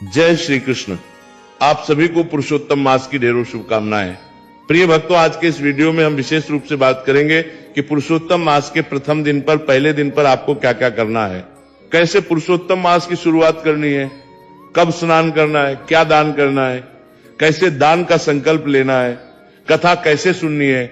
जय श्री कृष्ण। आप सभी को पुरुषोत्तम मास की ढेरों शुभकामनाएं। प्रिय भक्तों, आज के इस वीडियो में हम विशेष रूप से बात करेंगे कि पुरुषोत्तम मास के प्रथम दिन पर, पहले दिन पर आपको क्या क्या करना है, कैसे पुरुषोत्तम मास की शुरुआत करनी है, कब स्नान करना है, क्या दान करना है, कैसे दान का संकल्प लेना है, कथा कैसे सुननी है,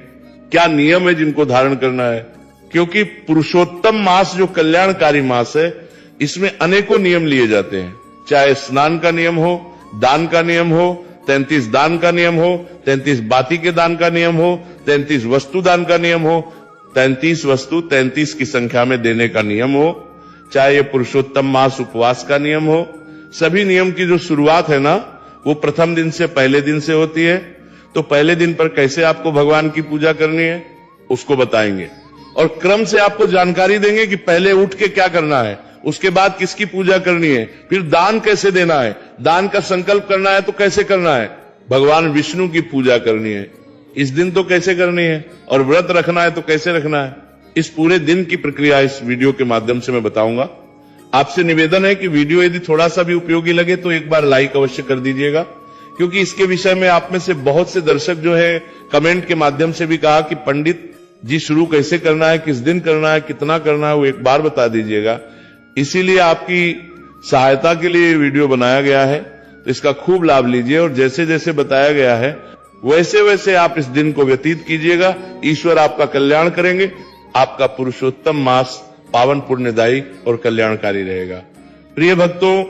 क्या नियम है जिनको धारण करना है। क्योंकि पुरुषोत्तम मास जो कल्याणकारी मास है, इसमें अनेकों नियम लिए जाते हैं। चाहे स्नान का नियम हो, दान का नियम हो, 33 दान का नियम हो, 33 बाती के दान का नियम हो, 33 वस्तु दान का नियम हो, 33 वस्तु 33 की संख्या में देने का नियम हो, चाहे ये पुरुषोत्तम मास उपवास का नियम हो। सभी नियम की जो शुरुआत है ना, वो प्रथम दिन से, पहले दिन से होती है। तो पहले दिन पर कैसे आपको भगवान की पूजा करनी है उसको बताएंगे, और क्रम से आपको जानकारी देंगे कि पहले उठ के क्या करना है, उसके बाद किसकी पूजा करनी है, फिर दान कैसे देना है, दान का संकल्प करना है तो कैसे करना है, भगवान विष्णु की पूजा करनी है इस दिन तो कैसे करनी है, और व्रत रखना है तो कैसे रखना है। इस पूरे दिन की प्रक्रिया इस वीडियो के माध्यम से मैं बताऊंगा। आपसे निवेदन है कि वीडियो यदि थोड़ा सा भी उपयोगी लगे तो एक बार लाइक अवश्य कर दीजिएगा, क्योंकि इसके विषय में आप में से बहुत से दर्शक जो है कमेंट के माध्यम से भी कहा कि पंडित जी शुरू कैसे करना है, किस दिन करना है, कितना करना है, वो एक बार बता दीजिएगा। इसीलिए आपकी सहायता के लिए वीडियो बनाया गया है, तो इसका खूब लाभ लीजिए और जैसे जैसे बताया गया है वैसे वैसे आप इस दिन को व्यतीत कीजिएगा। ईश्वर आपका कल्याण करेंगे, आपका पुरुषोत्तम मास पावन पुण्यदायी और कल्याणकारी रहेगा। प्रिय भक्तों,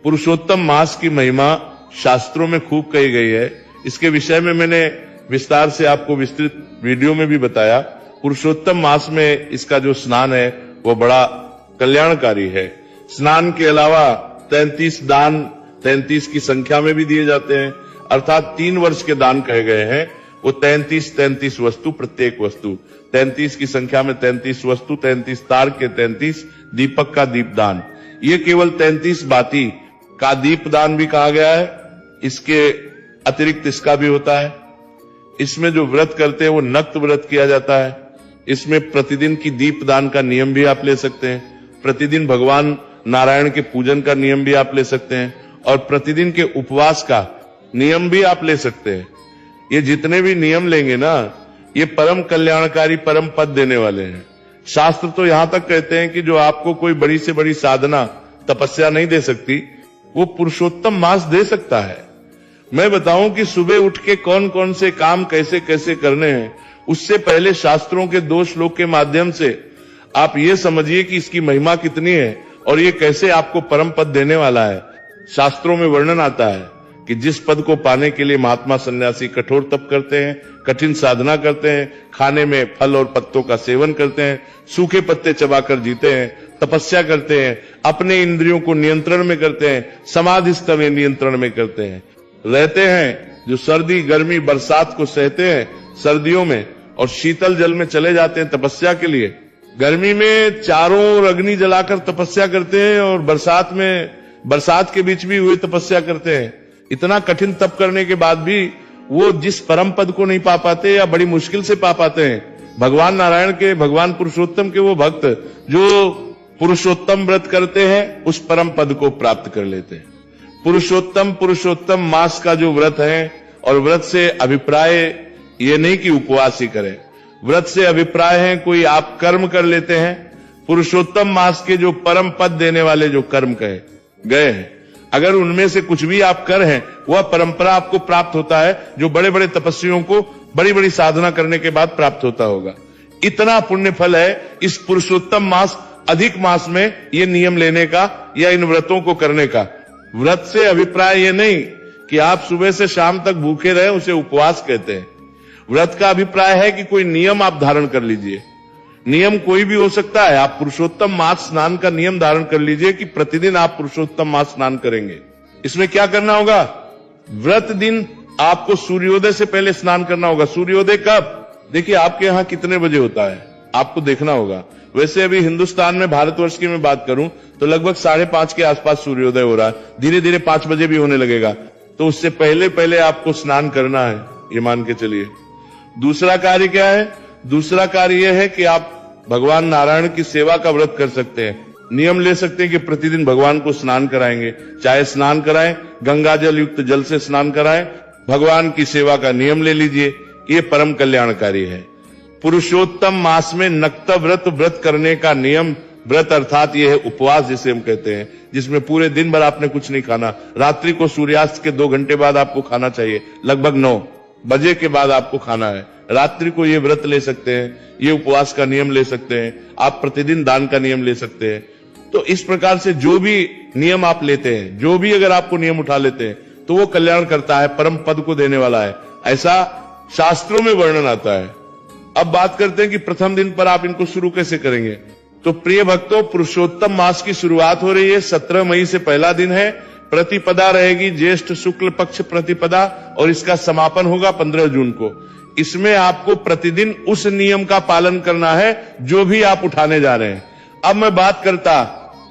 पुरुषोत्तम मास की महिमा शास्त्रों में खूब कही गई है। इसके विषय में मैंने विस्तार से आपको विस्तृत वीडियो में भी बताया। पुरुषोत्तम मास में इसका जो स्नान है वो बड़ा कल्याणकारी है। स्नान के अलावा 33 दान 33 की संख्या में भी दिए जाते हैं, अर्थात 3 वर्ष के दान कहे गए हैं। वो 33 वस्तु, प्रत्येक वस्तु 33 की संख्या में 33 वस्तु, 33 तार के 33 दीपक का दीपदान। ये केवल 33 बाती का दीपदान भी कहा गया है। इसके अतिरिक्त इसका भी होता है। इसमें जो व्रत करते हैं वो नक्त व्रत किया जाता है। इसमें प्रतिदिन की दीपदान का नियम भी आप ले सकते हैं, प्रतिदिन भगवान नारायण के पूजन का नियम भी आप ले सकते हैं, और प्रतिदिन के उपवास का नियम भी आप ले सकते हैं। ये जितने भी नियम लेंगे ना, ये परम कल्याणकारी, परम पद देने वाले हैं। शास्त्र तो यहां तक कहते हैं कि जो आपको कोई बड़ी से बड़ी साधना, तपस्या नहीं दे सकती, वो पुरुषोत्तम मास दे सकता है। मैं बताऊं कि सुबह उठ के कौन कौन से काम कैसे कैसे करने हैं, उससे पहले शास्त्रों के 2 श्लोक के माध्यम से आप ये समझिए कि इसकी महिमा कितनी है और ये कैसे आपको परम पद देने वाला है। शास्त्रों में वर्णन आता है कि जिस पद को पाने के लिए महात्मा सन्यासी कठोर तप करते हैं, कठिन साधना करते हैं, खाने में फल और पत्तों का सेवन करते हैं, सूखे पत्ते चबाकर जीते हैं, तपस्या करते हैं, अपने इंद्रियों को नियंत्रण में करते हैं, समाधिस्थ में नियंत्रण में करते हैं, रहते हैं, जो सर्दी गर्मी बरसात को सहते हैं सर्दियों में, और शीतल जल में चले जाते हैं तपस्या के लिए। गर्मी में चारों ओर अग्नि जलाकर तपस्या करते हैं, और बरसात में, बरसात के बीच भी हुए तपस्या करते हैं। इतना कठिन तप करने के बाद भी वो जिस परम पद को नहीं पा पाते, या बड़ी मुश्किल से पा पाते हैं, भगवान नारायण के, भगवान पुरुषोत्तम के वो भक्त जो पुरुषोत्तम व्रत करते हैं, उस परम पद को प्राप्त कर लेते हैं। पुरुषोत्तम मास का जो व्रत है, और व्रत से अभिप्राय ये नहीं कि उपवास ही करें, व्रत से अभिप्राय है कोई आप कर्म कर लेते हैं। पुरुषोत्तम मास के जो परम पद देने वाले जो कर्म कहे गए हैं, अगर उनमें से कुछ भी आप कर हैं, वह परंपरा आपको प्राप्त होता है, जो बड़े बड़े तपस्वियों को बड़ी बड़ी साधना करने के बाद प्राप्त होता होगा। इतना पुण्य फल है इस पुरुषोत्तम मास, अधिक मास में ये नियम लेने का या इन व्रतों को करने का। व्रत से अभिप्राय ये नहीं कि आप सुबह से शाम तक भूखे रहे, उसे उपवास कहते हैं। व्रत का अभिप्राय है कि कोई नियम आप धारण कर लीजिए। नियम कोई भी हो सकता है। आप पुरुषोत्तम मास स्नान का नियम धारण कर लीजिए कि प्रतिदिन आप पुरुषोत्तम मास स्नान करेंगे। इसमें क्या करना होगा? व्रत दिन आपको सूर्योदय से पहले स्नान करना होगा। सूर्योदय कब? देखिए आपके यहां कितने बजे होता है, आपको देखना होगा। वैसे अभी हिंदुस्तान में, भारतवर्ष की मैं बात करूं तो लगभग 5:30 के आसपास सूर्योदय हो रहा है। धीरे धीरे 5 बजे भी होने लगेगा, तो उससे पहले पहले आपको स्नान करना है, ये मान के चलिए। दूसरा कार्य क्या है? दूसरा कार्य यह है कि आप भगवान नारायण की सेवा का व्रत कर सकते हैं। नियम ले सकते हैं कि प्रतिदिन भगवान को स्नान कराएंगे, चाहे स्नान कराएं गंगा जल युक्त जल से स्नान कराएं, भगवान की सेवा का नियम ले लीजिए, ये परम कल्याणकारी है। पुरुषोत्तम मास में नक्त व्रत करने का नियम, व्रत अर्थात ये है उपवास जिसे हम कहते हैं, जिसमें पूरे दिन भर आपने कुछ नहीं खाना। रात्रि को सूर्यास्त के 2 घंटे बाद आपको खाना चाहिए, लगभग 9 बजे के बाद आपको खाना है। रात्रि को ये व्रत ले सकते हैं, ये उपवास का नियम ले सकते हैं, आप प्रतिदिन दान का नियम ले सकते हैं। तो इस प्रकार से जो भी नियम आप लेते हैं, जो भी अगर आपको नियम उठा लेते हैं, तो वो कल्याण करता है, परम पद को देने वाला है, ऐसा शास्त्रों में वर्णन आता है। अब बात करते हैं कि प्रथम दिन पर आप इनको शुरू कैसे करेंगे। तो प्रिय भक्तों, पुरुषोत्तम मास की शुरुआत हो रही है, 17 मई से पहला दिन है। प्रतिपदा रहेगी ज्येष्ठ शुक्ल पक्ष प्रतिपदा, और इसका समापन होगा 15 जून को। इसमें आपको प्रतिदिन उस नियम का पालन करना है जो भी आप उठाने जा रहे हैं। अब मैं बात करता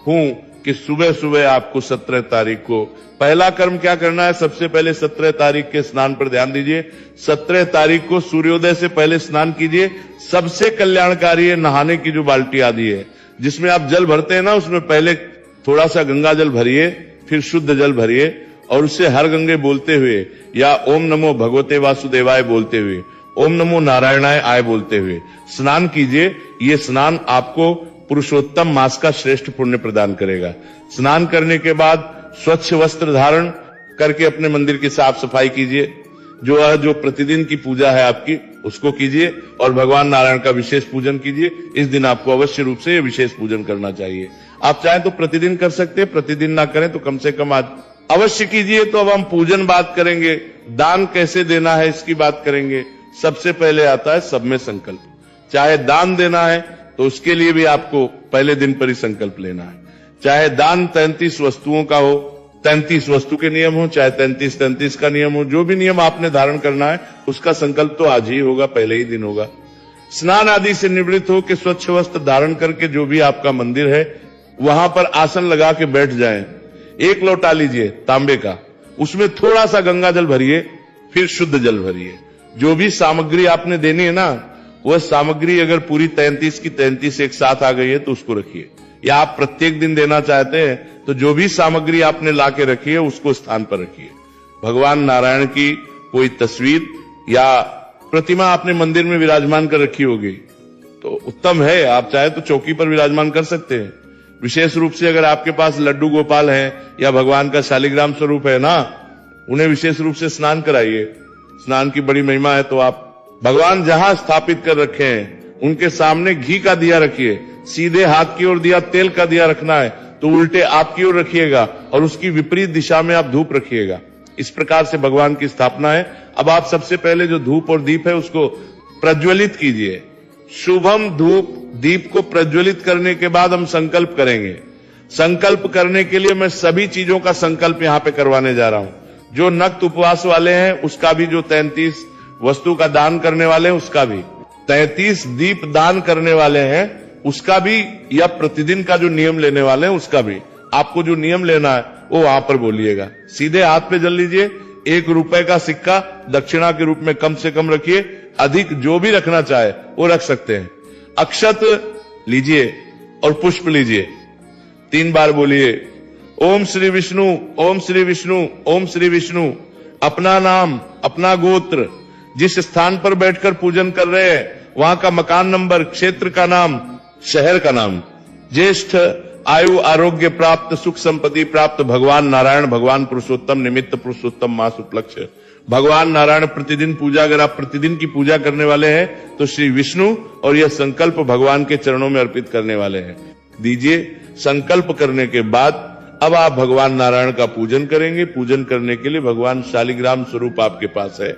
हूं कि सुबह सुबह आपको 17 तारीख को पहला कर्म क्या करना है। सबसे पहले 17 तारीख के स्नान पर ध्यान दीजिए। 17 तारीख को सूर्योदय से पहले स्नान कीजिए। सबसे कल्याणकारी है नहाने की जो बाल्टी आदि है, जिसमें आप जल भरते हैं ना, उसमें पहले थोड़ा सा गंगा जल भरिए, फिर शुद्ध जल भरिए, और उससे हर गंगे बोलते हुए या ओम नमो भगवते वासुदेवाय बोलते हुए, ओम नमो नारायणाय आय बोलते हुए स्नान कीजिए। ये स्नान आपको पुरुषोत्तम मास का श्रेष्ठ पुण्य प्रदान करेगा। स्नान करने के बाद स्वच्छ वस्त्र धारण करके अपने मंदिर की साफ सफाई कीजिए। जो प्रतिदिन की पूजा है आपकी, उसको कीजिए, और भगवान नारायण का विशेष पूजन कीजिए। इस दिन आपको अवश्य रूप से ये विशेष पूजन करना चाहिए। आप चाहें तो प्रतिदिन कर सकते हैं, प्रतिदिन ना करें तो कम से कम आज अवश्य कीजिए। तो अब हम पूजन बात करेंगे, दान कैसे देना है इसकी बात करेंगे। सबसे पहले आता है सब में संकल्प। चाहे दान देना है तो उसके लिए भी आपको पहले दिन पर ही संकल्प लेना है। चाहे दान 33 वस्तुओं का हो, 33 वस्तु के नियम हो, चाहे 33 का नियम हो, जो भी नियम आपने धारण करना है उसका संकल्प तो आज ही होगा, पहले ही दिन होगा। स्नान आदि से निवृत्त हो के स्वच्छ वस्त्र धारण करके जो भी आपका मंदिर है वहां पर आसन लगा के बैठ जाएं। 1 लोटा लीजिए तांबे का, उसमें थोड़ा सा गंगा जल भरिए, फिर शुद्ध जल भरिए। जो भी सामग्री आपने देनी है ना, वह सामग्री अगर पूरी 33 की 33 एक साथ आ गई है तो उसको रखिए, या आप प्रत्येक दिन देना चाहते हैं तो जो भी सामग्री आपने लाके रखी है उसको स्थान पर रखिए। भगवान नारायण की कोई तस्वीर या प्रतिमा आपने मंदिर में विराजमान कर रखी होगी तो उत्तम है, आप चाहे तो चौकी पर विराजमान कर सकते हैं। विशेष रूप से अगर आपके पास लड्डू गोपाल हैं या भगवान का शालिग्राम स्वरूप है ना, उन्हें विशेष रूप से स्नान कराइए। स्नान की बड़ी महिमा है। तो आप भगवान जहां स्थापित कर रखे हैं उनके सामने घी का दिया रखिए। सीधे हाथ की ओर दिया, तेल का दिया रखना है तो उल्टे आपकी ओर रखिएगा, और उसकी विपरीत दिशा में आप धूप रखिएगा। इस प्रकार से भगवान की स्थापना है। अब आप सबसे पहले जो धूप और दीप है उसको प्रज्वलित कीजिए। शुभम धूप दीप को प्रज्वलित करने के बाद हम संकल्प करेंगे। संकल्प करने के लिए मैं सभी चीजों का संकल्प यहां पे करवाने जा रहा हूं। जो नक्त उपवास वाले हैं उसका भी, जो 33 वस्तु का दान करने वाले हैं उसका भी, 33 दीप दान करने वाले हैं उसका भी, या प्रतिदिन का जो नियम लेने वाले हैं उसका भी। आपको जो नियम लेना है वो वहां पर बोलिएगा। सीधे हाथ पे जल लीजिए। 1 रुपए का सिक्का दक्षिणा के रूप में कम से कम रखिए, अधिक जो भी रखना चाहे वो रख सकते हैं। अक्षत लीजिए और पुष्प लीजिए। 3 बार बोलिए ओम श्री विष्णु, ओम श्री विष्णु, ओम श्री विष्णु। अपना नाम, अपना गोत्र, जिस स्थान पर बैठकर पूजन कर रहे हैं वहां का मकान नंबर, क्षेत्र का नाम, शहर का नाम, ज्येष्ठ, आयु, आरोग्य प्राप्त, सुख संपत्ति प्राप्त भगवान नारायण, भगवान पुरुषोत्तम, निमित्त पुरुषोत्तम मास उपलक्ष्य। भगवान नारायण प्रतिदिन पूजा, अगर आप प्रतिदिन की पूजा करने वाले हैं तो श्री विष्णु, और यह संकल्प भगवान के चरणों में अर्पित करने वाले हैं। दीजिए। संकल्प करने के बाद अब आप भगवान नारायण का पूजन करेंगे। पूजन करने के लिए भगवान शालिग्राम स्वरूप आपके पास है।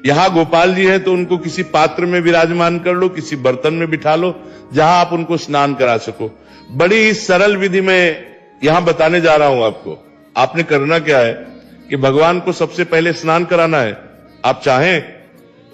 यहां गोपाल जी है तो उनको किसी पात्र में विराजमान कर लो, किसी बर्तन में बिठा लो जहां आप उनको स्नान करा सको। बड़ी ही सरल विधि में यहां बताने जा रहा हूं आपको। आपने करना क्या है कि भगवान को सबसे पहले स्नान कराना है। आप चाहें,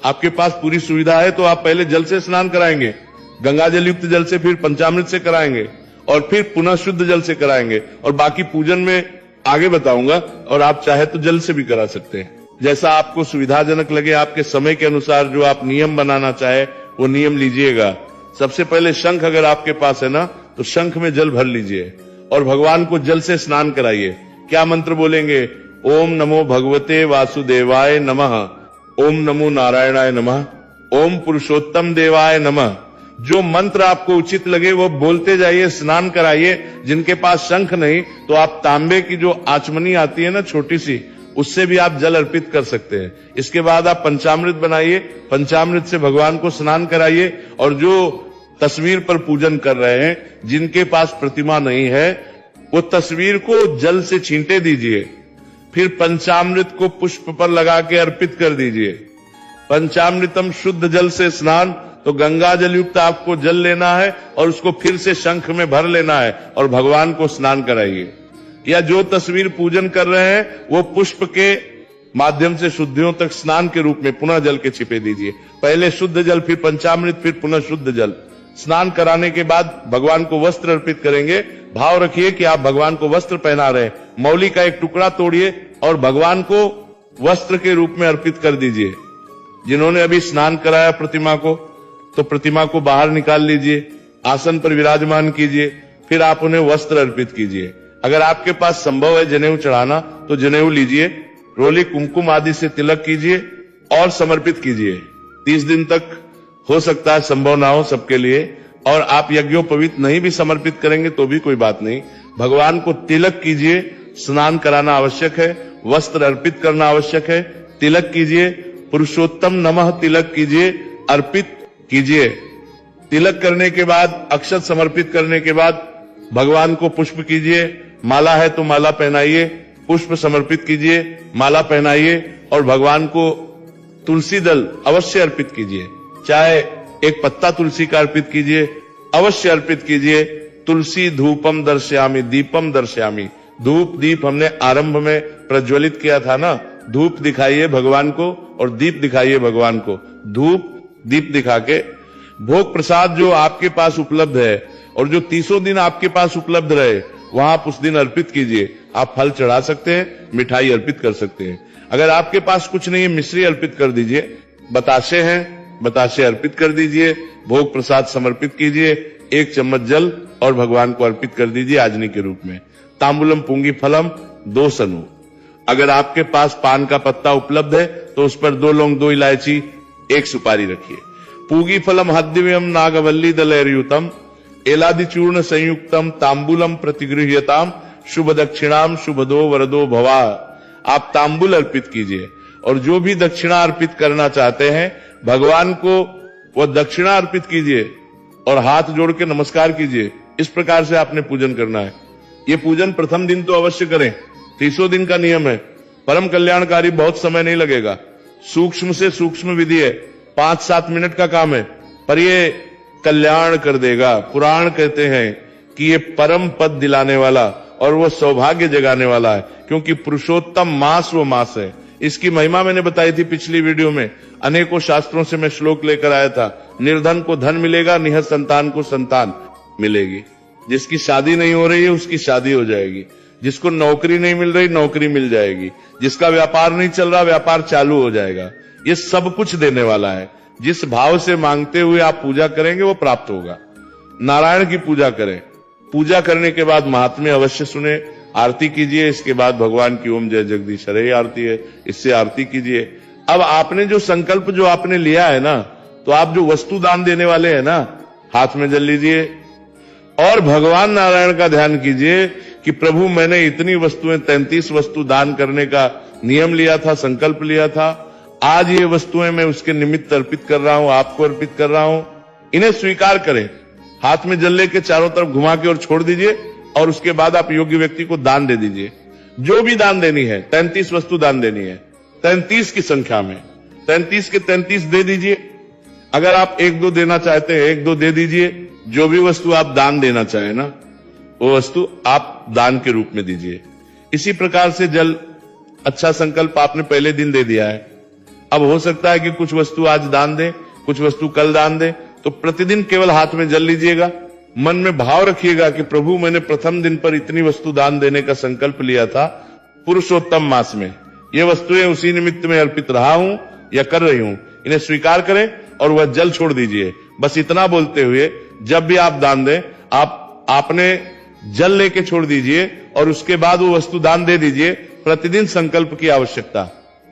आपके पास पूरी सुविधा है तो आप पहले जल से स्नान कराएंगे, गंगा जल युक्त जल से, फिर पंचामृत से कराएंगे, और फिर पुनः शुद्ध जल से कराएंगे, और बाकी पूजन में आगे बताऊंगा। और आप चाहे तो जल से भी करा सकते हैं, जैसा आपको सुविधाजनक लगे। आपके समय के अनुसार जो आप नियम बनाना चाहे वो नियम लीजिएगा। सबसे पहले शंख अगर आपके पास है ना तो शंख में जल भर लीजिए और भगवान को जल से स्नान कराइए। क्या मंत्र बोलेंगे? ओम नमो भगवते वासुदेवाय नमः, ओम नमो नारायणाय नमः, ओम पुरुषोत्तम देवाय नमः। जो मंत्र आपको उचित लगे वो बोलते जाइए, स्नान कराइए। जिनके पास शंख नहीं तो आप तांबे की जो आचमनी आती है ना छोटी सी, उससे भी आप जल अर्पित कर सकते हैं। इसके बाद आप पंचामृत बनाइए, पंचामृत से भगवान को स्नान कराइए। और जो तस्वीर पर पूजन कर रहे हैं, जिनके पास प्रतिमा नहीं है, वो तस्वीर को जल से छींटे दीजिए, फिर पंचामृत को पुष्प पर लगा के अर्पित कर दीजिए। पंचामृतम शुद्ध जल से स्नान, तो गंगा जल युक्त आपको जल लेना है और उसको फिर से शंख में भर लेना है और भगवान को स्नान कराइए। या जो तस्वीर पूजन कर रहे हैं वो पुष्प के माध्यम से शुद्धियों तक स्नान के रूप में पुनः जल के छिपे दीजिए। पहले शुद्ध जल, फिर पंचामृत, फिर पुनः शुद्ध जल। स्नान कराने के बाद भगवान को वस्त्र अर्पित करेंगे। भाव रखिए कि आप भगवान को वस्त्र पहना रहे हैं। मौली का एक टुकड़ा तोड़िए और भगवान को वस्त्र के रूप में अर्पित कर दीजिए। जिन्होंने अभी स्नान कराया प्रतिमा को, तो प्रतिमा को बाहर निकाल लीजिए, आसन पर विराजमान कीजिए, फिर आप उन्हें वस्त्र अर्पित कीजिए। अगर आपके पास संभव है जनेऊ चढ़ाना तो जनेऊ लीजिए, रोली कुमकुम आदि से तिलक कीजिए और समर्पित कीजिए। 30 दिन तक हो सकता है संभव ना हो सबके लिए, और आप यज्ञोपवीत नहीं भी समर्पित करेंगे तो भी कोई बात नहीं। भगवान को तिलक कीजिए, स्नान कराना आवश्यक है, वस्त्र अर्पित करना आवश्यक है। तिलक कीजिए, पुरुषोत्तम नमः तिलक कीजिए, अर्पित कीजिए। तिलक करने के बाद, अक्षत समर्पित करने के बाद भगवान को पुष्प कीजिए। माला है तो माला पहनाइए, पुष्प समर्पित कीजिए, माला पहनाइए और भगवान को तुलसी दल अवश्य अर्पित कीजिए। चाहे एक पत्ता तुलसी का अर्पित कीजिए, अवश्य अर्पित कीजिए। तुलसी धूपम दर्शयामी दीपम दर्शयामी। धूप दीप हमने आरंभ में प्रज्वलित किया था ना, धूप दिखाइए भगवान को और दीप दिखाइए भगवान को। धूप दीप दिखा के भोग प्रसाद जो आपके पास उपलब्ध है और जो 30 दिन आपके पास उपलब्ध रहे, वहां आप उस दिन अर्पित कीजिए। आप फल चढ़ा सकते हैं, मिठाई अर्पित कर सकते हैं। अगर आपके पास कुछ नहीं है, मिश्री अर्पित कर दीजिए। बताशे हैं, बताशे अर्पित कर दीजिए। भोग प्रसाद समर्पित कीजिए। 1 चम्मच जल और भगवान को अर्पित कर दीजिए आजनी के रूप में। तांबुलम पुंगी फलम 2 सनु। अगर आपके पास पान का पत्ता उपलब्ध है तो उस पर 2 लौंग, 2 इलायची, 1 सुपारी रखिए। पूगी फलम हद्दिव्यम नागवल्ली दलैर्युतम एलादि चूर्ण संयुक्तम तांबुलम प्रतिगृह्यताम शुभ दक्षिणाम शुभदो वरदो भवा। आप तांबुल अर्पित कीजिए और जो भी दक्षिणा अर्पित करना चाहते हैं भगवान को वह दक्षिणा अर्पित कीजिए और हाथ जोड़ के नमस्कार कीजिए। इस प्रकार से आपने पूजन करना है। ये पूजन प्रथम दिन तो अवश्य करें। 30 दिन का नियम है। परम कल्याणकारी, बहुत समय नहीं लगेगा। सूक्ष्म से सूक्ष्म विधि है, 5-7 मिनट का काम है, पर ये कल्याण कर देगा। पुराण कहते हैं कि ये परम पद दिलाने वाला और वो सौभाग्य जगाने वाला है, क्योंकि पुरुषोत्तम मास वो मास है। इसकी महिमा मैंने बताई थी पिछली वीडियो में। अनेकों शास्त्रों से मैं श्लोक लेकर आया था। निर्धन को धन मिलेगा, निहत संतान को संतान मिलेगी। जिसकी शादी नहीं हो रही है उसकी शादी हो जाएगी। जिसको नौकरी नहीं मिल रही नौकरी मिल जाएगी। जिसका व्यापार नहीं चल रहा व्यापार चालू हो जाएगा। ये सब कुछ देने वाला है। जिस भाव से मांगते हुए आप पूजा करेंगे वो प्राप्त होगा। नारायण की पूजा करें। पूजा करने के बाद महात्म्य अवश्य सुने, आरती कीजिए। इसके बाद भगवान की ओम जय जगदीश हरे आरती है, इससे आरती कीजिए। अब आपने जो संकल्प जो आपने लिया है ना, तो आप जो वस्तु दान देने वाले हैं ना, हाथ में जल लीजिए और भगवान नारायण का ध्यान कीजिए कि प्रभु मैंने इतनी वस्तुएं 33 वस्तु दान करने का नियम लिया था, संकल्प लिया था। आज ये वस्तुएं मैं उसके निमित्त अर्पित कर रहा हूं, आपको अर्पित कर रहा हूं। इन्हें स्वीकार करें। हाथ में जल लेके चारों तरफ घुमा के और छोड़ दीजिए और उसके बाद आप योग्य व्यक्ति को दान दे दीजिए। जो भी दान देनी है, 33 वस्तु दान देनी है, 33 की संख्या में 33 के 33 दे दीजिए। अगर आप 1-2 देना चाहते हैं 1-2 दे दीजिए। जो भी वस्तु आप दान देना चाहें ना, वो वस्तु आप दान के रूप में दीजिए। इसी प्रकार से जल, अच्छा संकल्प आपने पहले दिन दे दिया है। अब हो सकता है कि कुछ वस्तु आज दान दें, कुछ वस्तु कल दान दें, तो प्रतिदिन केवल हाथ में जल लीजिएगा। मन में भाव रखिएगा कि प्रभु मैंने प्रथम दिन पर इतनी वस्तु दान देने का संकल्प लिया था पुरुषोत्तम मास में। ये वस्तुएं उसी निमित्त में अर्पित रहा हूं या कर रही हूं। इन्हें स्वीकार करें और वह जल छोड़ दीजिए। बस इतना बोलते हुए जब भी आप दान दें, आपने जल लेके छोड़ दीजिए और उसके बाद वो वस्तु दान दे दीजिए। प्रतिदिन संकल्प की आवश्यकता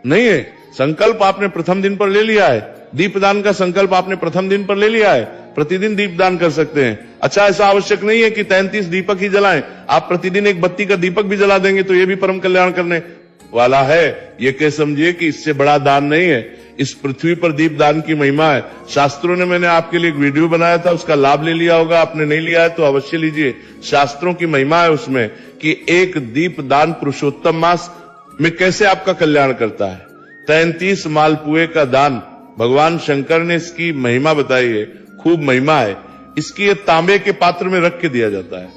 नहीं है। संकल्प आपने प्रथम दिन पर ले लिया है, दीपदान का संकल्प आपने प्रथम दिन पर ले लिया है, प्रतिदिन दीपदान कर सकते हैं। अच्छा, ऐसा आवश्यक नहीं है कि 33 दीपक ही जलाएं, आप प्रतिदिन एक बत्ती का दीपक भी जला देंगे तो ये भी परम कल्याण करने वाला है। ये कह समझिए कि इससे बड़ा दान नहीं है। इस पृथ्वी पर दीपदान की महिमा है। शास्त्रों ने, मैंने आपके लिए एक वीडियो बनाया था, उसका लाभ ले लिया होगा, आपने नहीं लिया है तो अवश्य लीजिए। शास्त्रों की महिमा है उसमें कि एक दीपदान पुरुषोत्तम मास में कैसे आपका कल्याण करता है। 33 मालपुए का दान, भगवान शंकर ने इसकी महिमा बताई है, खूब महिमा है। इसकी तांबे के पात्र में रख के दिया जाता है।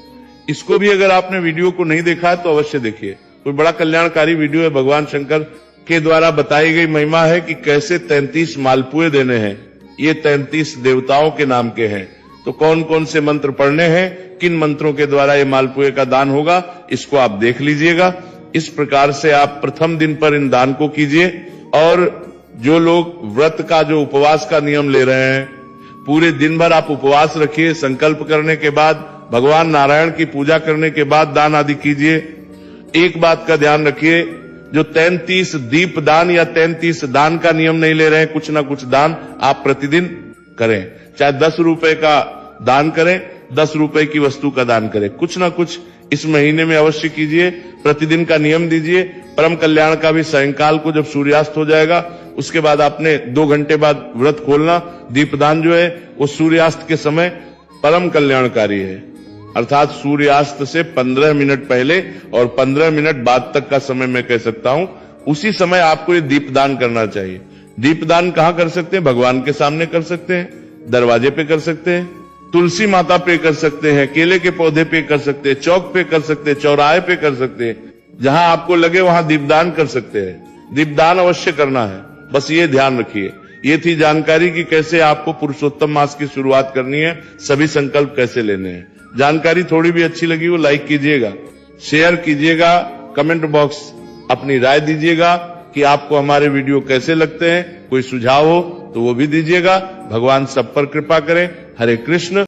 इसको भी अगर आपने वीडियो को नहीं देखा है तो अवश्य देखिए, कोई बड़ा कल्याणकारी वीडियो है। भगवान शंकर के द्वारा बताई गई महिमा है कि कैसे 33 मालपुए देने हैं। ये 33 देवताओं के नाम के हैं। तो कौन कौन से मंत्र पढ़ने हैं, किन मंत्रों के द्वारा ये मालपुए का दान होगा, इसको आप देख लीजिएगा। इस प्रकार से आप प्रथम दिन पर इन दान को कीजिए। और जो लोग व्रत का, जो उपवास का नियम ले रहे हैं, पूरे दिन भर आप उपवास रखिए। संकल्प करने के बाद, भगवान नारायण की पूजा करने के बाद दान आदि कीजिए। एक बात का ध्यान रखिए, जो 33 दीप दान या 33 दान का नियम नहीं ले रहे हैं, कुछ ना कुछ दान आप प्रतिदिन करें। चाहे 10 रुपए का दान करें, 10 रुपए की वस्तु का दान करें, कुछ ना कुछ इस महीने में अवश्य कीजिए। प्रतिदिन का नियम दीजिए। परम कल्याण का भी सायंकाल को जब सूर्यास्त हो जाएगा, उसके बाद आपने 2 घंटे बाद व्रत खोलना। दीपदान जो है वो सूर्यास्त के समय परम कल्याणकारी है, अर्थात सूर्यास्त से 15 मिनट पहले और 15 मिनट बाद तक का समय मैं कह सकता हूं, उसी समय आपको ये दीपदान करना चाहिए। दीपदान कहां कर सकते हैं? भगवान के सामने कर सकते हैं, दरवाजे पे कर सकते हैं, तुलसी माता पे कर सकते हैं, केले के पौधे पे कर सकते हैं, चौक पे कर सकते हैं, चौराहे पे कर सकते हैं, जहां आपको लगे वहां दीपदान कर सकते हैं। दीपदान अवश्य करना है, बस ये ध्यान रखिए। ये थी जानकारी कि कैसे आपको पुरुषोत्तम मास की शुरुआत करनी है, सभी संकल्प कैसे लेने हैं। जानकारी थोड़ी भी अच्छी लगी हो लाइक कीजिएगा, शेयर कीजिएगा, कमेंट बॉक्स अपनी राय दीजिएगा कि आपको हमारे वीडियो कैसे लगते हैं। कोई सुझाव हो तो वो भी दीजिएगा। भगवान सब पर कृपा करें। हरे कृष्ण।